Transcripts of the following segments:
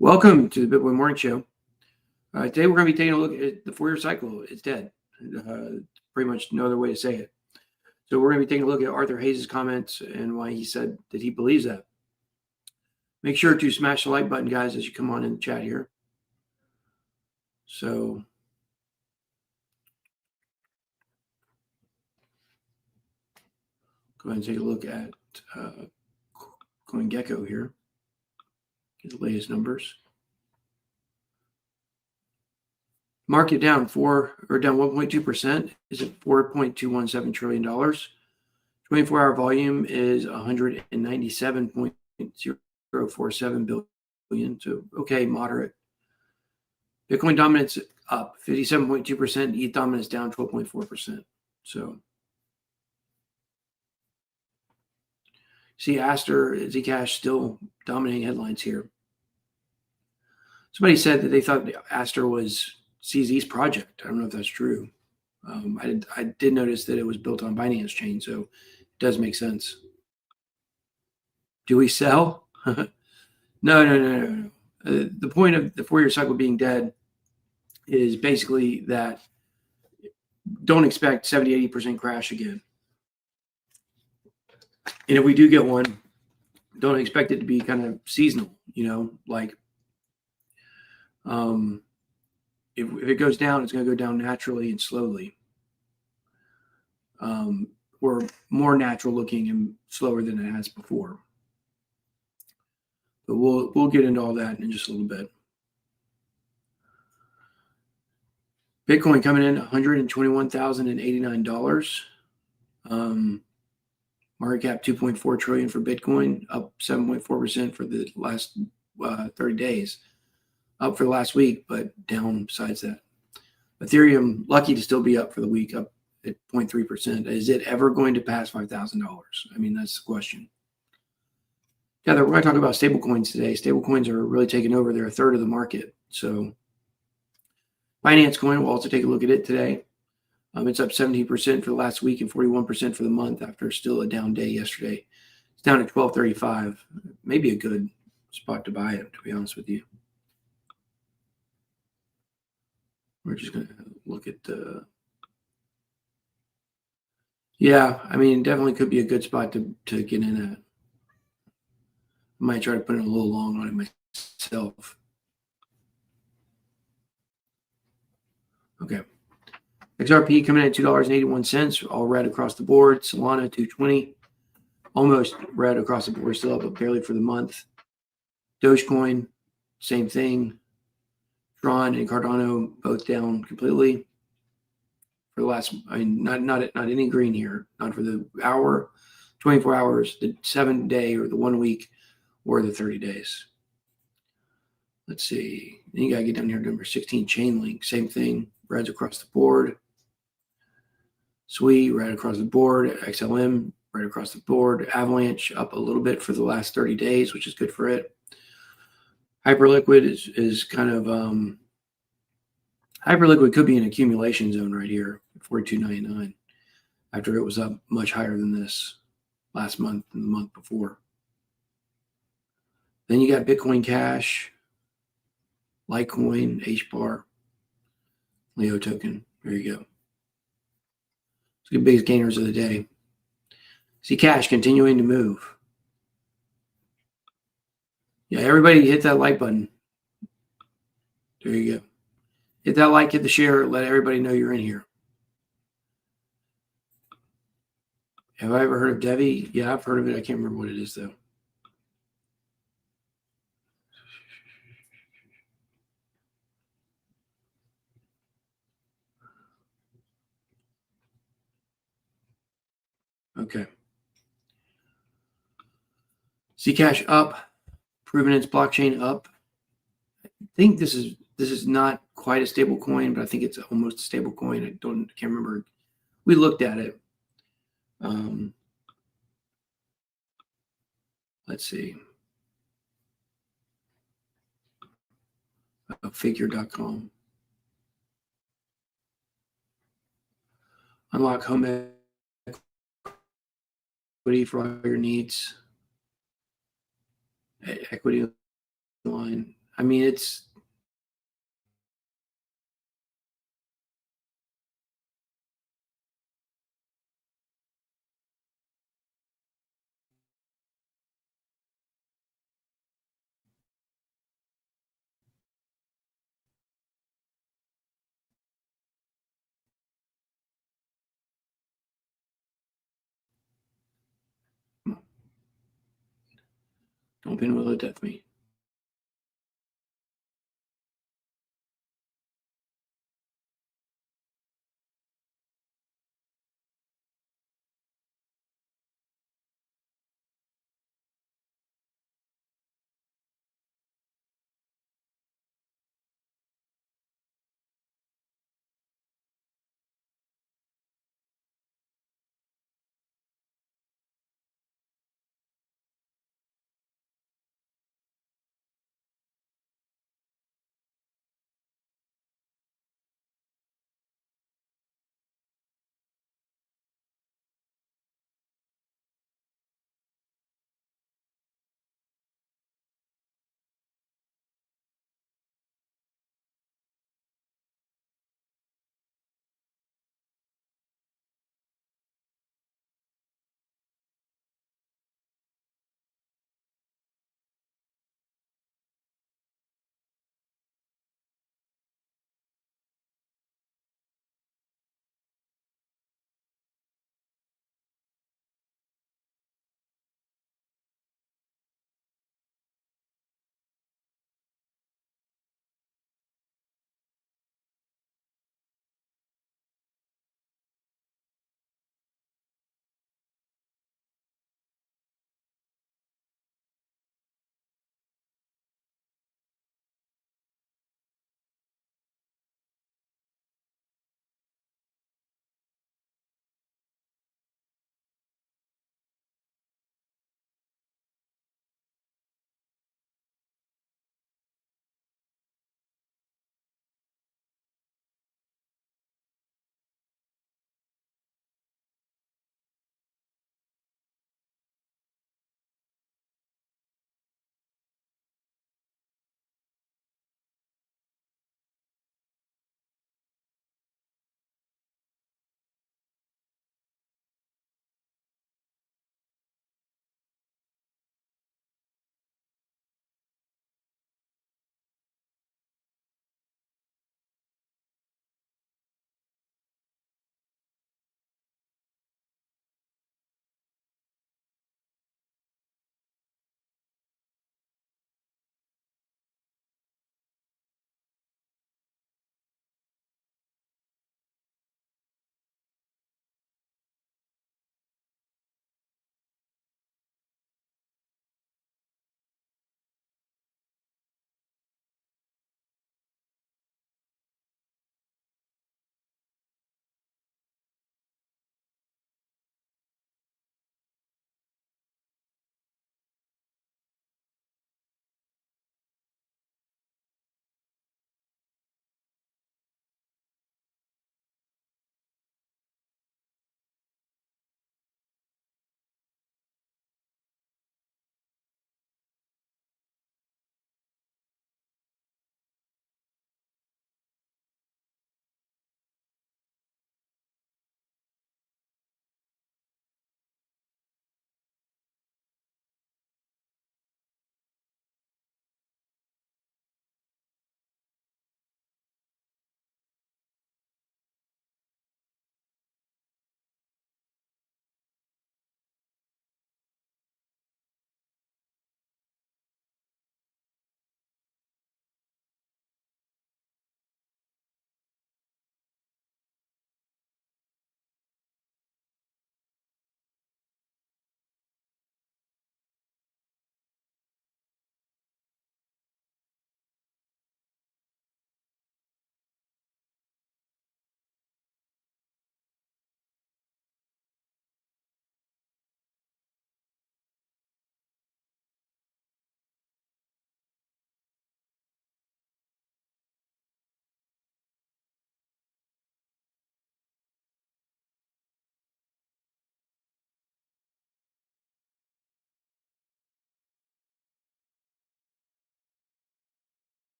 Welcome to the BitBoy Morning Show. Today we're going to be taking a look at the 4-year cycle. It's dead. Pretty much no other way to say it. So we're going to be taking a look at Arthur Hayes' comments and why he said that he believes that. Make sure to smash the like button, guys, as you come on in the chat here. So go ahead and take a look at CoinGecko here. Get the latest numbers. Market down 1.2%. Is at $4.217 trillion. 24-hour volume is 197.047 billion. So okay, moderate. Bitcoin dominance up 57.2%. ETH dominance down 12.4%. So see Aster, Zcash still dominating headlines here. Somebody said that they thought Aster was CZ's project. I don't know if that's true. I did notice that it was built on Binance chain, so it does make sense. Do we sell? No. The point of the 4-year cycle being dead is basically that don't expect 70-80% crash again. And if we do get one, don't expect it to be kind of seasonal, like if it goes down, it's going to go down naturally and slowly. Or more natural looking and slower than it has before. But we'll get into all that in just a little bit. Bitcoin coming in $121,089. Market cap 2.4 trillion for Bitcoin, up 7.4% for the last 30 days. Up for the last week, but down besides that. Ethereum, lucky to still be up for the week, up at 0.3%. Is it ever going to pass $5,000? I mean, that's the question. Yeah, we're going to talk about stablecoins today. Stablecoins are really taking over. They're a third of the market. So Binance Coin, we'll also take a look at it today. It's up 17% for the last week and 41% for the month after still a down day yesterday. It's down at 12.35. Maybe a good spot to buy it, to be honest with you. We're just going to look at the... Yeah, I mean, definitely could be a good spot to get in at. I might try to put in a little long on it myself. Okay. XRP coming in at $2.81, all red across the board. Solana, $2.20. Almost red across the board, still up, but barely for the month. Dogecoin, same thing. Tron and Cardano both down completely for the last, not any green here, not for the hour, 24 hours, the 7-day or the 1 week or the 30 days. Let's see. Then you got to get down here to number 16, Chainlink, same thing, reds across the board. Sui, red across the board. XLM, right across the board. Avalanche up a little bit for the last 30 days, which is good for it. Hyperliquid is kind of Hyperliquid could be an accumulation zone right here, 42.99, after it was up much higher than this last month and the month before. Then you got Bitcoin Cash, Litecoin, HBAR, Leo token. There you go. It's the biggest gainers of the day. See Cash continuing to move. Yeah, everybody hit that like button. There you go. Hit that like, hit the share, let everybody know you're in here. Have I ever heard of Devi? Yeah, I've heard of it. I can't remember what it is, though. Okay. Zcash up, proving its blockchain up. I think this is not quite a stable coin, but I think it's almost a stable coin. I can't remember. We looked at it. Let's see. Figure.com. Unlock home equity for all your needs. Equity line. I mean, it's don't pin will it death me.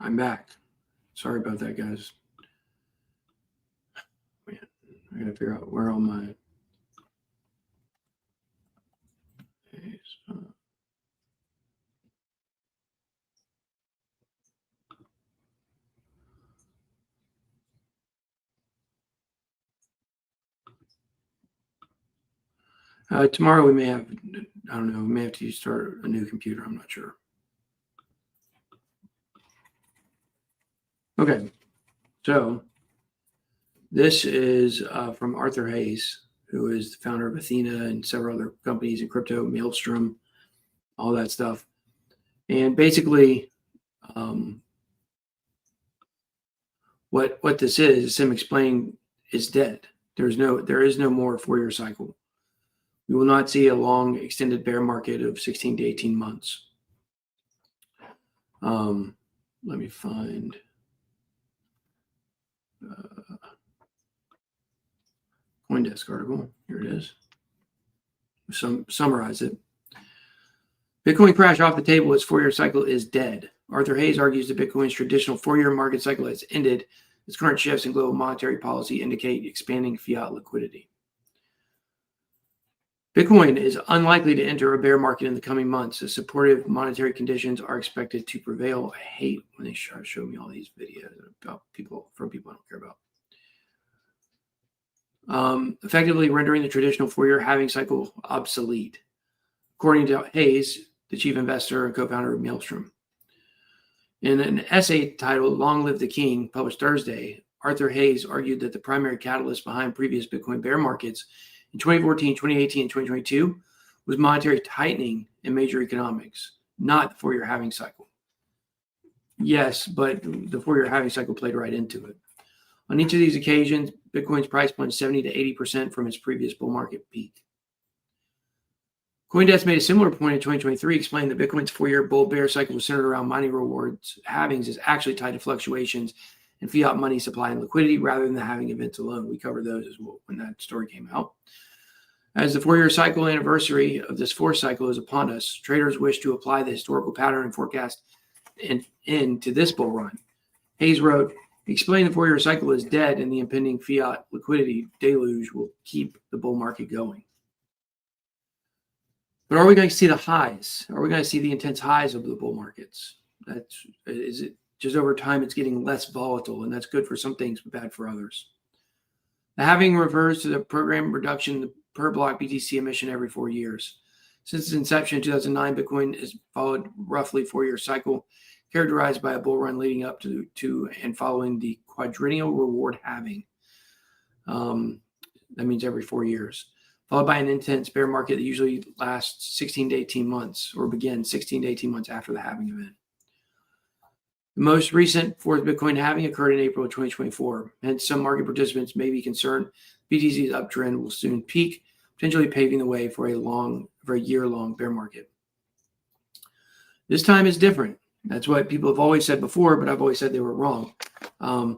I'm back. Sorry about that, guys. Man, I gotta figure out where all my tomorrow we may have, I don't know, we may have to start a new computer. I'm not sure. Okay, so this is from Arthur Hayes, who is the founder of Athena and several other companies in crypto, Maelstrom, all that stuff. And basically, what this is him explaining is dead. There is no more 4-year cycle. We will not see a long extended bear market of 16 to 18 months. Let me find CoinDesk article. Here it is. Summarize it. Bitcoin crash off the table. Its 4-year cycle is dead. Arthur Hayes argues that Bitcoin's traditional 4-year market cycle has ended. Its current shifts in global monetary policy indicate expanding fiat liquidity. Bitcoin is unlikely to enter a bear market in the coming months as supportive monetary conditions are expected to prevail. I hate when they show me all these videos about people I don't care about. Effectively rendering the traditional 4-year halving cycle obsolete, according to Hayes, the chief investor and co-founder of Maelstrom. In an essay titled Long Live the King, published Thursday, Arthur Hayes argued that the primary catalyst behind previous Bitcoin bear markets in 2014, 2018, and 2022 was monetary tightening in major economics, not the 4-year halving cycle. Yes, but the 4-year halving cycle played right into it. On each of these occasions, Bitcoin's price plunged 70 to 80% from its previous bull market peak. CoinDesk made a similar point in 2023, explaining that Bitcoin's 4-year bull bear cycle was centered around mining rewards. Halvings is actually tied to fluctuations in fiat money supply and liquidity rather than the halving events alone. We covered those as well when that story came out. As the 4-year cycle anniversary of this 4th cycle is upon us, traders wish to apply the historical pattern and forecast into this bull run. Hayes wrote, explaining the 4-year cycle is dead and the impending fiat liquidity deluge will keep the bull market going. But are we going to see the highs? Are we going to see the intense highs of the bull markets? Is it just over time it's getting less volatile, and that's good for some things but bad for others. The halving refers to the program reduction per block BTC emission every 4 years. Since its inception in 2009, Bitcoin has followed roughly 4-year cycle characterized by a bull run leading up to and following the quadrennial reward halving. That means every 4 years. Followed by an intense bear market that usually lasts 16 to 18 months or begins 16 to 18 months after the halving event. The most recent 4th Bitcoin halving occurred in April of 2024. Hence, some market participants may be concerned BTC's uptrend will soon peak, potentially paving the way for a year-long bear market. This time is different. That's what people have always said before, but I've always said they were wrong. I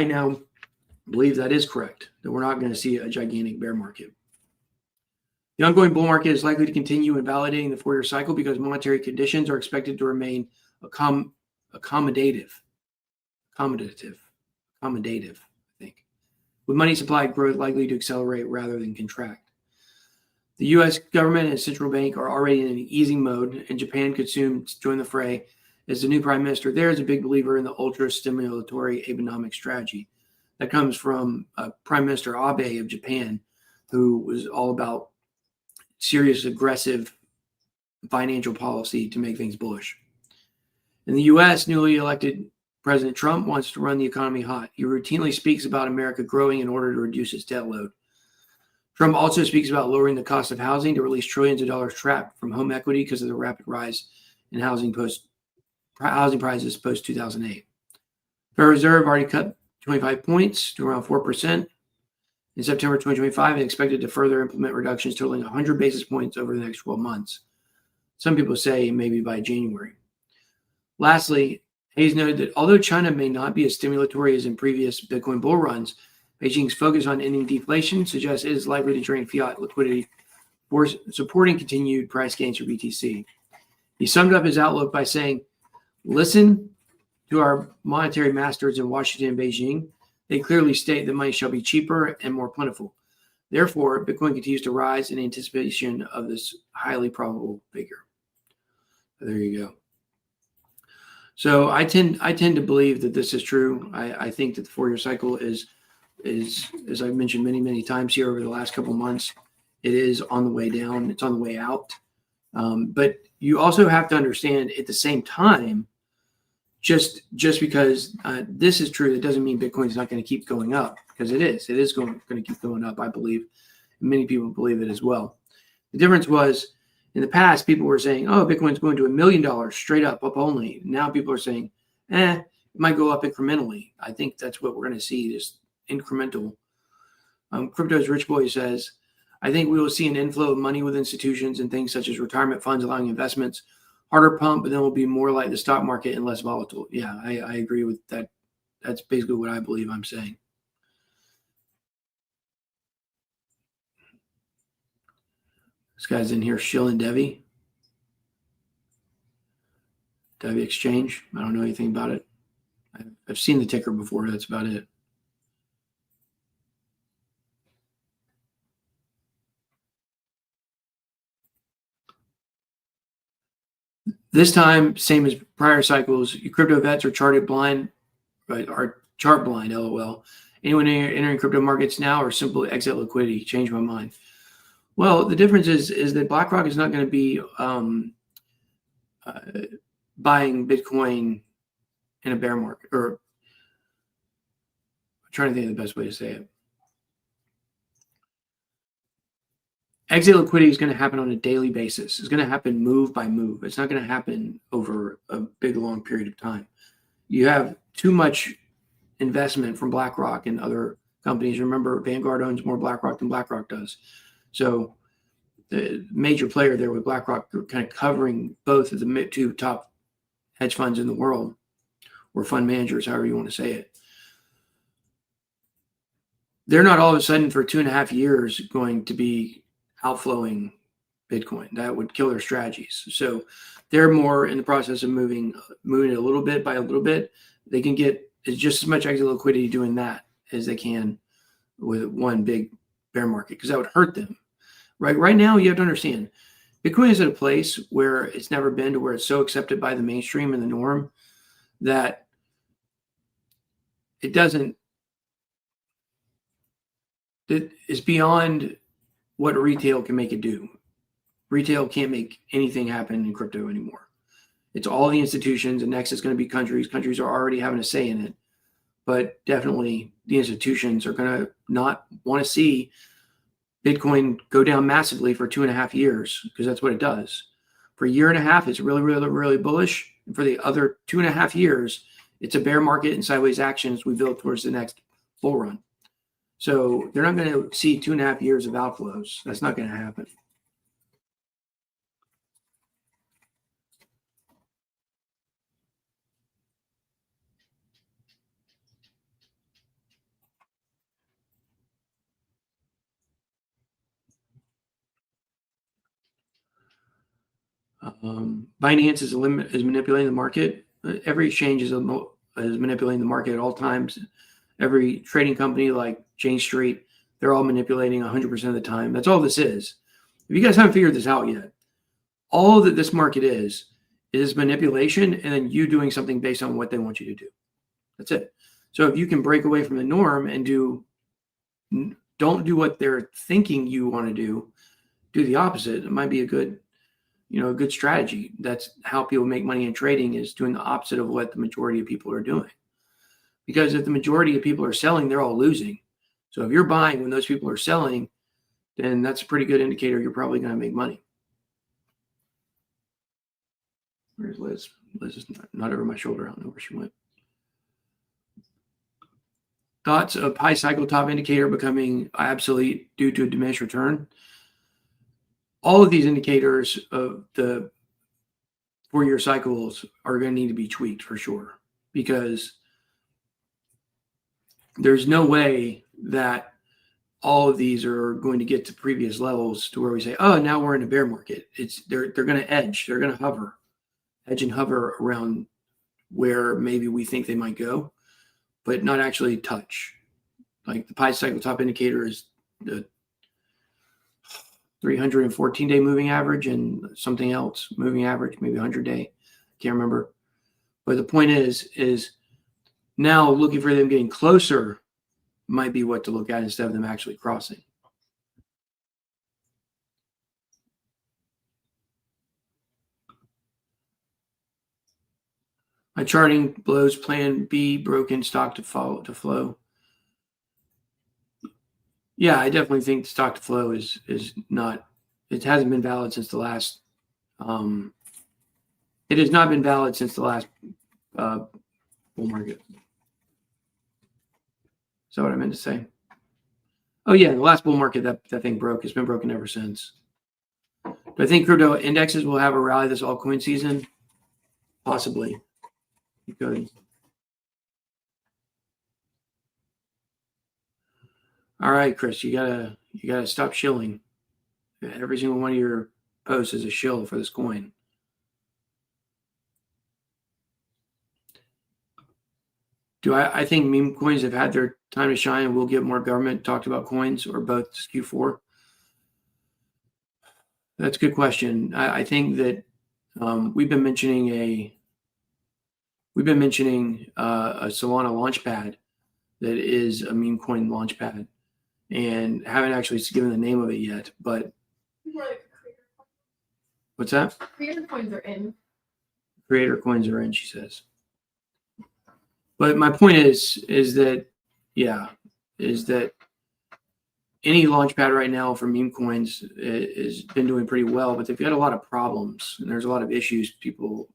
now believe that is correct, that we're not going to see a gigantic bear market. The ongoing bull market is likely to continue invalidating the 4-year cycle because monetary conditions are expected to remain accommodative, I think, with money supply growth likely to accelerate rather than contract. The U.S. government and central bank are already in an easing mode, and Japan could soon join the fray as the new prime minister there is a big believer in the ultra-stimulatory Abenomics strategy. That comes from Prime Minister Abe of Japan, who was all about serious, aggressive financial policy to make things bullish. In the U.S., newly elected President Trump wants to run the economy hot. He routinely speaks about America growing in order to reduce its debt load. Trump also speaks about lowering the cost of housing to release trillions of dollars trapped from home equity because of the rapid rise in housing prices post-2008. Federal Reserve already cut 25 points to around 4% in September 2025 and expected to further implement reductions totaling 100 basis points over the next 12 months. Some people say maybe by January. Lastly, Hayes noted that although China may not be as stimulatory as in previous Bitcoin bull runs, Beijing's focus on ending deflation suggests it is likely to drain fiat liquidity for supporting continued price gains for BTC. He summed up his outlook by saying, listen to our monetary masters in Washington and Beijing. They clearly state that money shall be cheaper and more plentiful. Therefore, Bitcoin continues to rise in anticipation of this highly probable figure. There you go. So I tend to believe that this is true. I think that the 4-year cycle is, as I've mentioned many times here over the last couple of months, it is on the way down. It's on the way out. But you also have to understand at the same time, just because this is true, it doesn't mean Bitcoin is not going to keep going up, because it is. It is going to keep going up, I believe. And many people believe it as well. The difference was, in the past, people were saying, oh, Bitcoin's going to $1 million straight up only. Now people are saying, it might go up incrementally. I think that's what we're going to see, just incremental. Crypto's Rich Boy says, I think we will see an inflow of money with institutions and things such as retirement funds allowing investments. Harder pump, but then will be more like the stock market and less volatile. Yeah, I agree with that. That's basically what I believe I'm saying. This guy's in here shilling Devi. Devi Exchange. I don't know anything about it. I've seen the ticker before. That's about it. This time, same as prior cycles, your crypto vets are charted blind, right? Are chart blind, LOL. Anyone entering crypto markets now or simply exit liquidity? Change my mind. Well, the difference is that BlackRock is not going to be buying Bitcoin in a bear market, or I'm trying to think of the best way to say it. Exit liquidity is going to happen on a daily basis. It's going to happen move by move. It's not going to happen over a big, long period of time. You have too much investment from BlackRock and other companies. Remember, Vanguard owns more BlackRock than BlackRock does. So the major player there with BlackRock kind of covering both of the 2 top hedge funds in the world, or fund managers, however you want to say it. They're not all of a sudden for 2.5 years going to be outflowing Bitcoin. That would kill their strategies. So they're more in the process of moving it a little bit by a little bit. They can get just as much exit liquidity doing that as they can with one big bear market, because that would hurt them. Right now, you have to understand, Bitcoin is at a place where it's never been, to where it's so accepted by the mainstream and the norm that it is beyond what retail can make it do. Retail can't make anything happen in crypto anymore. It's all the institutions, and next it's going to be countries. Countries are already having a say in it, but definitely the institutions are going to not want to see Bitcoin go down massively for 2.5 years, because that's what it does. For a year and a half, it's really, really, really bullish. And for the other 2.5 years, it's a bear market and sideways action as we build towards the next bull run. So they're not going to see 2.5 years of outflows. That's not going to happen. Binance is manipulating the market. Every exchange is manipulating the market at all times. Every trading company like Jane Street, they're all manipulating 100% of the time. That's all this is. If you guys haven't figured this out yet, all that this market is manipulation, and then you doing something based on what they want you to do. That's it. So if you can break away from the norm and don't do what they're thinking you want to do the opposite, it might be a good strategy. That's how people make money in trading, is doing the opposite of what the majority of people are doing. Because if the majority of people are selling, they're all losing. So if you're buying when those people are selling, then that's a pretty good indicator you're probably going to make money. Where's Liz? Liz is not over my shoulder. I don't know where she went. Thoughts of high cycle top indicator becoming obsolete due to a diminished return. All of these indicators of the 4-year cycles are going to need to be tweaked for sure, because there's no way that all of these are going to get to previous levels to where we say, oh, now we're in a bear market. They're going to edge. They're going to hover. hedge and hover around where maybe we think they might go, but not actually touch. Like the Pi cycle top indicator is the 314-day moving average and something else moving average, maybe 100-day. Can't remember. But the point is now looking for them getting closer might be what to look at instead of them actually crossing. My charting blows plan B broken stock to flow. Yeah, I definitely think stock to flow is not. It hasn't been valid since the last. It has not been valid since the last bull market. Is that what I meant to say? Oh yeah, the last bull market that thing broke. It's been broken ever since. Do I think crypto indexes will have a rally this altcoin season? Possibly. It could. All right, Chris, you gotta stop shilling. Every single one of your posts is a shill for this coin. I think meme coins have had their time to shine and we'll get more government talked about coins, or both this Q4? That's a good question. I think that we've been mentioning a Solana launchpad that is a meme coin launchpad, and haven't actually given the name of it yet. But what's that? Creator coins are in. Creator coins are in, she says. But my point is that any launchpad right now for meme coins has been doing pretty well, but they've got a lot of problems, and there's a lot of issues people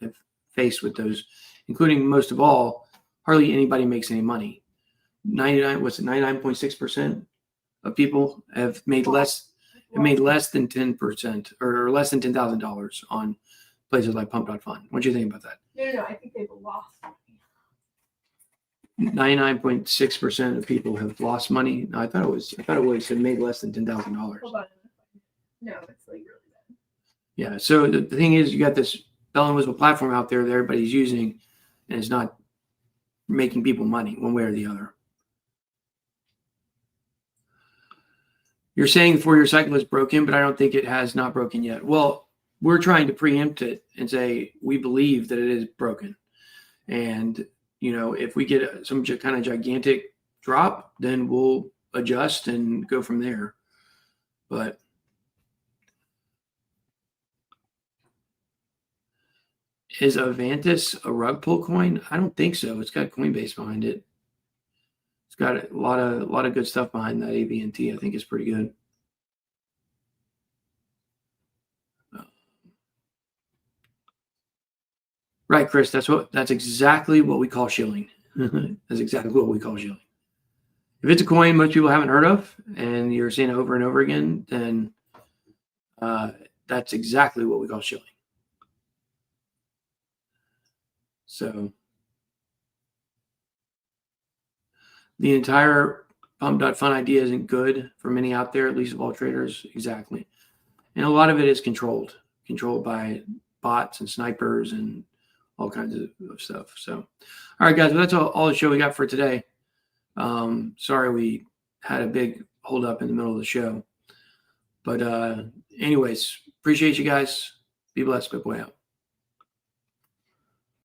have faced with those, including most of all, hardly anybody makes any money. 99.6% of people have made less than 10% or less than $10,000 on places like Pump.Fun. What do you think about that? No, I think they've lost. 99.6% of people have lost money. No, I thought it was made less than $10,000. No, it's like really bad. Yeah. So the thing is, you got this bell and whistle platform out there that everybody's using, and it's not making people money one way or the other. You're saying the 4-year cycle is broken, but I don't think it has not broken yet. Well, we're trying to preempt it and say we believe that it is broken, and if we get some kind of gigantic drop, then we'll adjust and go from there. But is Avantis a rug pull coin? I don't think so. It's got Coinbase behind it. It's got a lot of good stuff behind that. AVNT, I think, is pretty good. Right, Chris. That's exactly what we call shilling. That's exactly what we call shilling. If it's a coin most people haven't heard of and you're seeing it over and over again, then that's exactly what we call shilling. So the entire Pump.Fun idea isn't good for many out there, at least of all traders. Exactly. And a lot of it is controlled by bots and snipers and all kinds of stuff. So, all right, guys, well, that's all the show we got for today. Sorry we had a big hold up in the middle of the show. But anyways, appreciate you guys. Be blessed. BitBoy out.